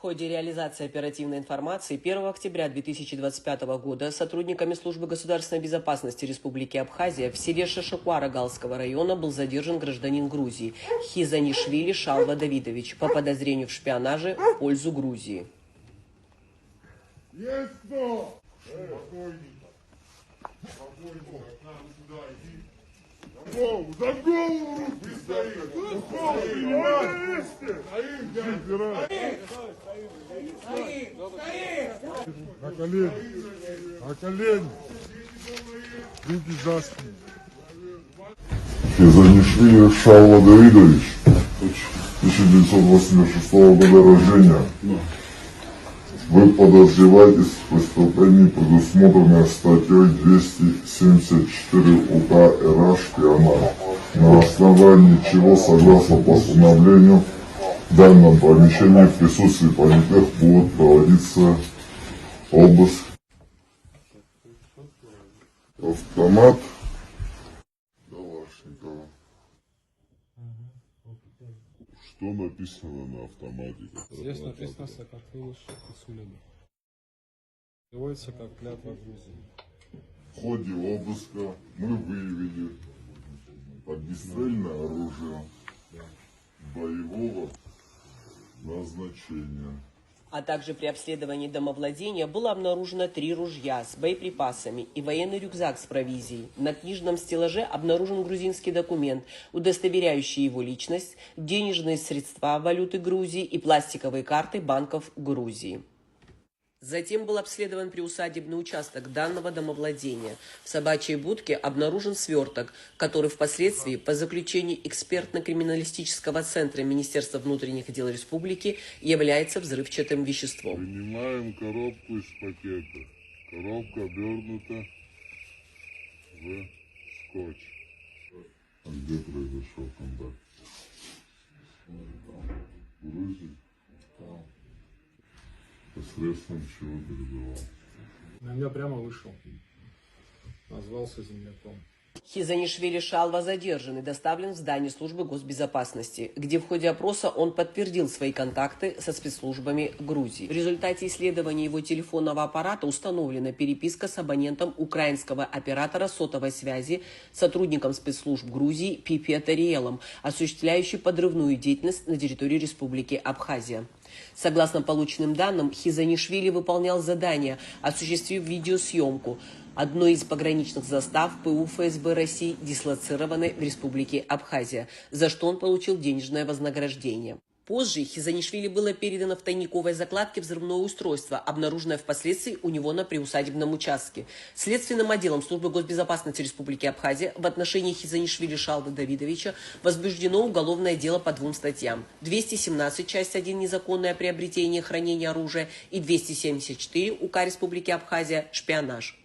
ходе реализации оперативной информации 1 октября 2025 года сотрудниками Службы государственной безопасности Республики Абхазия в селе Шашакуара Галского района был задержан гражданин Грузии Хизанишвили Шалва Давидович по подозрению в шпионаже в пользу Грузии. Есть кто? Спокойненько. Спокойненько. Сюда иди. За голову руки стоит. На колени. На колени. Руки за спину. Хизанишвили Шалва Давидович, 1986 года рождения. Вы подозреваетесь в преступлении, предусмотренное статьей 274 УК РА «Шпионаж», на основании чего, согласно постановлению, в данном помещении в присутствии понятых будет проводиться обыск. Автомат Калашникова. Что написано на автомате? Здесь написано «Саакашвили Шакасулина». Переводится как «Клятва Грузии». В ходе обыска мы выявили огнестрельное оружие боевого назначения. А также при обследовании домовладения было обнаружено 3 ружья с боеприпасами и военный рюкзак с провизией. На книжном стеллаже обнаружен грузинский документ, удостоверяющий его личность, денежные средства валюты Грузии и пластиковые карты банков Грузии. Затем был обследован приусадебный участок данного домовладения. В собачьей будке обнаружен сверток, который впоследствии, по заключению экспертно-криминалистического центра Министерства внутренних дел Республики, является взрывчатым веществом. Вынимаем коробку из пакета. Коробка обернута в скотч. А где произошел контакт? В Грузии? Посредством чего передавал? На меня прямо вышел. Назвался земляком. Хизанишвили Шалва задержан и доставлен в здание службы госбезопасности, где в ходе опроса он подтвердил свои контакты со спецслужбами Грузии. В результате исследования его телефонного аппарата установлена переписка с абонентом украинского оператора сотовой связи, сотрудником спецслужб Грузии Пипетариелом, осуществляющий подрывную деятельность на территории Республики Абхазия. Согласно полученным данным, Хизанишвили выполнял задание, осуществив видеосъемку одной из пограничных застав ПУ ФСБ России, дислоцированной в Республике Абхазия, за что он получил денежное вознаграждение. Позже Хизанишвили было передано в тайниковой закладке взрывное устройство, обнаруженное впоследствии у него на приусадебном участке. Следственным отделом Службы госбезопасности Республики Абхазия в отношении Хизанишвили Шалвы Давидовича возбуждено уголовное дело по 2 статьям. 217, часть 1, незаконное приобретение и хранение оружия, и 274 УК Республики Абхазия, шпионаж.